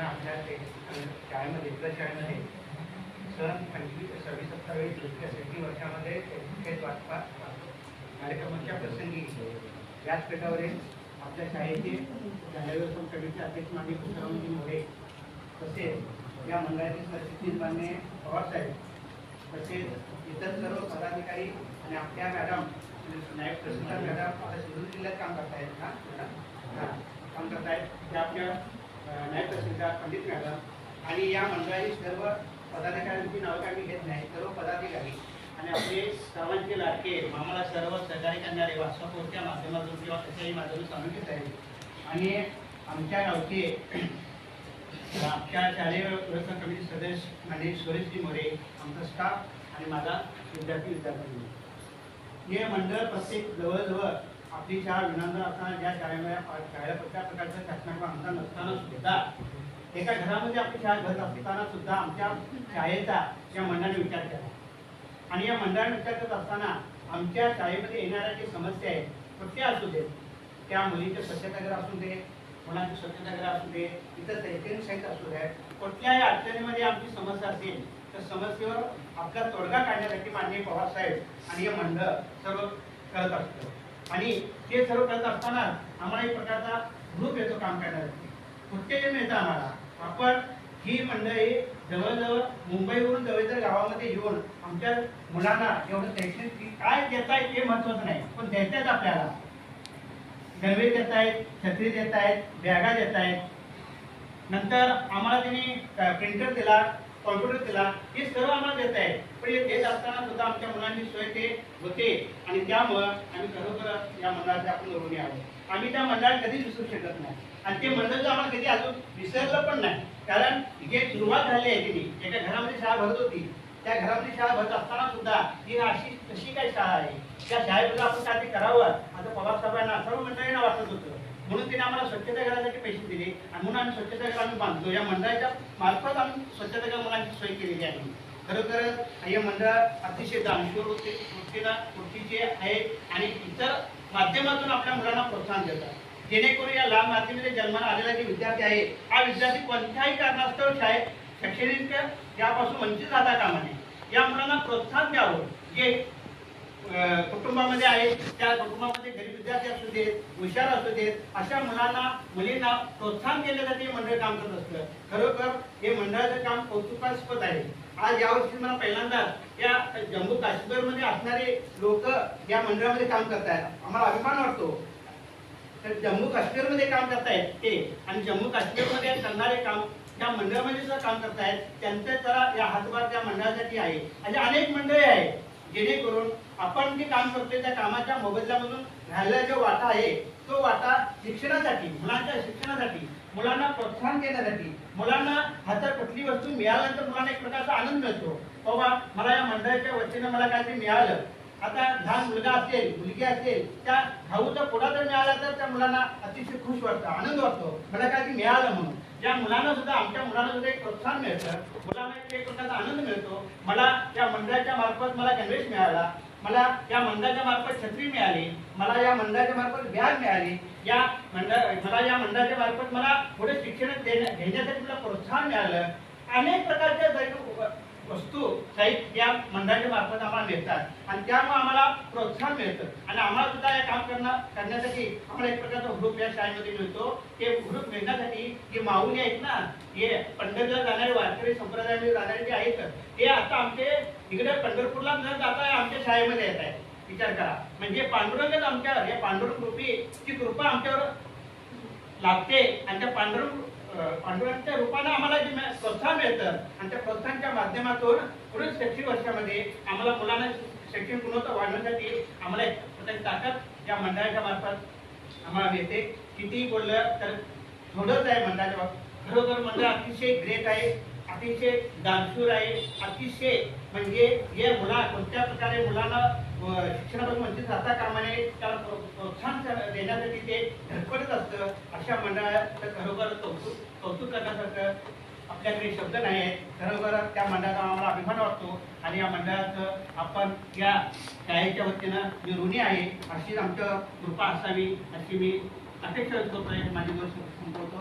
आपल्या शाळेमध्ये इतर शाळेमध्ये सन 26-27 वर्षामध्ये थेट वाचपा कार्यक्रमाच्या प्रसंगी याच पेठावरील आपल्या शाळेचे जानेवारी कमिटीचे अध्यक्ष माननीय कृष्णरावजी मोरे तसेच या मंडळाचे सरचिटणीस माननीय पवारसाहेब तसेच इतर सर्व पदाधिकारी आणि आपल्या मॅडम नायब तहसीलदार मॅडम आपल्या सिंधुदुर्ग जिल्ह्यात काम करतायत काम करतायत त्या आपल्या नायब तहसीलदार पंडित मॅडम आणि या मंडळाची सर्व पदाधिकाऱ्यांची नावं काही घेत नाही सर्व पदाधिकारी आणि आपले सर्वांचे लाडके आम्हाला सर्व सहकार्य करणारे व्हॉट्सअपवरच्या माध्यमातून किंवा कशाही माध्यमातून सांगितले आहेत आणि आमच्या गावचे आमच्या शालेय व्यवस्था कमिटी सदस्य माननीय सुरेशजी मोरे आमचा स्टाफ आणि माझा विद्यार्थी हे मंडळ प्रत्येक जवळजवळ आपली शाळा विनंदन असताना ज्या शाळेमध्ये शाळेला कुठल्या प्रकारचा शासनाचा अनुदान नसताना सुद्धा एका घरामध्ये आपली शाळा घडत असताना सुद्धा आमच्या शाळेचा या मंडळाने विचार केला आणि या मंडळाने विचार करत असताना आमच्या शाळेमध्ये येणाऱ्या जी समस्या आहेत कुठल्या असू देत त्या मुलींचे स्वच्छतागृह असू दे मुलांचे स्वच्छतागृह असू दे इतर शैक्षणिक साहित्य असू दे कुठल्याही अडचणीमध्ये आमची समस्या असेल तर समस्येवर आपला तोडगा काढण्यासाठी माननीय पवारसाहेब आणि हे मंडळ सर्व करत असतं आणि ते सर्व करत असताना आम्हाला एक प्रकारचा ग्रुप येतो काम करण्यासाठी कुठे मिळतं आम्हाला आपण ही मंडळी जवळजवळ मुंबईवरून जवळजवळ गावामध्ये येऊन आमच्या मुलांना एवढं शैक्षणिक काय देत आहेत ते महत्त्वाचं नाही पण देत आहेत आपल्याला डबे देत आहेत छत्री देत आहेत बॅगा देत आहेत नंतर आम्हाला त्यांनी प्रिंटर दिला कॉम्प्युटर दिला हे सर्व आम्हाला देत आहेत पण हे देत असताना सुद्धा आमच्या मुलांची सोय ते होते आणि त्यामुळं आम्ही खरोखर या मंडळाचे आपण ऋणी आहोत आम्ही त्या मंडळात कधीच विसरू शकत नाही आणि ते मंडळ आम्हाला कधी अजून विसरलं पण नाही कारण जे सुरुवात झाली आहे त्यांनी एका घरामध्ये शाळा भरत होती त्या घरामध्ये शाळा भरत असताना सुद्धा ही अशी कशी काय शाळा आहे त्या शाळेबद्दल आपण काय करावं आता पवारसाहेबांना सर्व मंडळींना वाटत होतं म्हणून त्यांनी आम्हाला स्वच्छतागृहासाठी पैसे दिले आणि म्हणून आम्ही स्वच्छतागृह आम्ही बांधतो या मंडळाच्या मार्फत आम्ही स्वच्छतागृह मुलांची सोय केलेली आहे खरोखर हे मंडळ अतिशय दानशूर वृत्तीचे आहे आणि इतर माध्यमातून आपल्या मुलांना प्रोत्साहन देतात जेणेकरून या लांब माध्यमामध्ये जन्माला आलेला जे विद्यार्थी आहे हा विद्यार्थी कोणत्याही कारणास्तव शाळेत शैक्षणिक यापासून वंचित राहता कामा नये या मुलांना प्रोत्साहन द्यावं जे कुटुंबामध्ये आहेत त्या कुटुंबामध्ये गरीब विद्यार्थी असू देत हुशार असू देत अशा मुलांना मुलींना प्रोत्साहन देण्यासाठी हे मंडळ काम करत असतं खरोखर हे मंडळाचं काम कौतुकास्पद आहे आज यावर्षी मला पहिल्यांदाच या जम्मू काश्मीरमध्ये असणारे लोक या मंडळामध्ये काम करतायत आम्हाला अभिमान वाटतो तर जम्मू काश्मीरमध्ये काम करतायत ते आणि जम्मू काश्मीरमध्ये करणारे काम त्या मंडळामध्ये सुद्धा काम करतायत त्यांचे जरा या हातभार त्या मंडळासाठी आहे असे अनेक मंडळी आहेत जेणेकरून आपण जे काम करतोय त्या कामाच्या मोबदल्यामधून राहिलेला जो वाटा आहे तो वाटा शिक्षणासाठी मुलांच्या शिक्षणासाठी मुलांना प्रोत्साहन देण्यासाठी मुलांना हातात कुठली वस्तू मिळाल्यानंतर मुलांना एक प्रकारचा आनंद मिळतो बाबा मला या मंडळाच्या वतीनं मला काहीतरी मिळालं आता लहान मुलगा असेल मुलगी असेल त्या खाऊचा पुडा जर मिळाला तर त्या मुलांना अतिशय खुश वाटतं आनंद वाटतो मला काहीतरी मिळालं म्हणून या मुलांना सुद्धा आमच्या मुलांना सुद्धा एक प्रोत्साहन मिळतं मुलांना एक प्रकारचा आनंद मिळतो मला या मंडळाच्या मार्फत मला गणवेश मिळाला मला या मंडळाच्या मार्फत छत्री मिळाली मला या मंडळाच्या मार्फत बॅग मिळाली मला या मंडळाच्या मार्फत मला पुढे शिक्षण घेण्यासाठी मला प्रोत्साहन मिळालं अनेक प्रकारच्या वस्तू साहित्य या मंडळाच्या मार्फत आम्हाला मिळतात आणि त्यामुळे आम्हाला प्रोत्साहन मिळतं आणि आम्हाला सुद्धा हे काम करण्यासाठी आम्हाला एक प्रकारचा ग्रुप या शाळेमध्ये मिळतो ते ग्रुप मिळण्यासाठी जे माऊली आहेत ना हे पंढरपूरला जाणारे वारकरी संप्रदायामध्ये जाणारे जे आहेत ते आता आमचे इकडे पंढरपूरला न जाता आमच्या शाळेमध्ये येत आहेत विचार करा म्हणजे पांडुरंगच आमच्यावर या पांडुरंग कृपेची कृपा आमच्यावर लागते आणि त्या पांडुरंगाच्या रूपाने आम्हाला जे प्रोत्साहन मिळतं आणि त्या प्रोत्साहनाच्या माध्यमातून पुढील शैक्षणिक वर्षामध्ये आम्हाला मुलांना शैक्षणिक गुणवत्ता वाढवण्यासाठी आम्हाला एक प्रकारची ताकद या मंडळाच्या मार्फत आम्हाला मिळते कितीही बोललं तर थोडंच आहे मंडळाच्या बाबतीत खरोखर मंडळ अतिशय ग्रेट आहे अतिशय दानशूर आहे अतिशय म्हणजे हे कोणत्या प्रकारे मुलांना शिक्षणापासून वंचित राहता कामा नये त्याला प्रोत्साहन देण्यासाठी ते धडपडत असतं अशा मंडळाचं खरोखर कौतुक करण्यासारखं आपल्याकडे शब्द नाही आहेत खरोखर त्या मंडळाचा आम्हाला अभिमान वाटतो आणि या मंडळाचं आपण या शाळेच्या वतीनं मी ऋणी आहे अशीच आमचं कृपा असावी अशी मी अपेक्षा करतोय माझी गोष्ट संपवतो.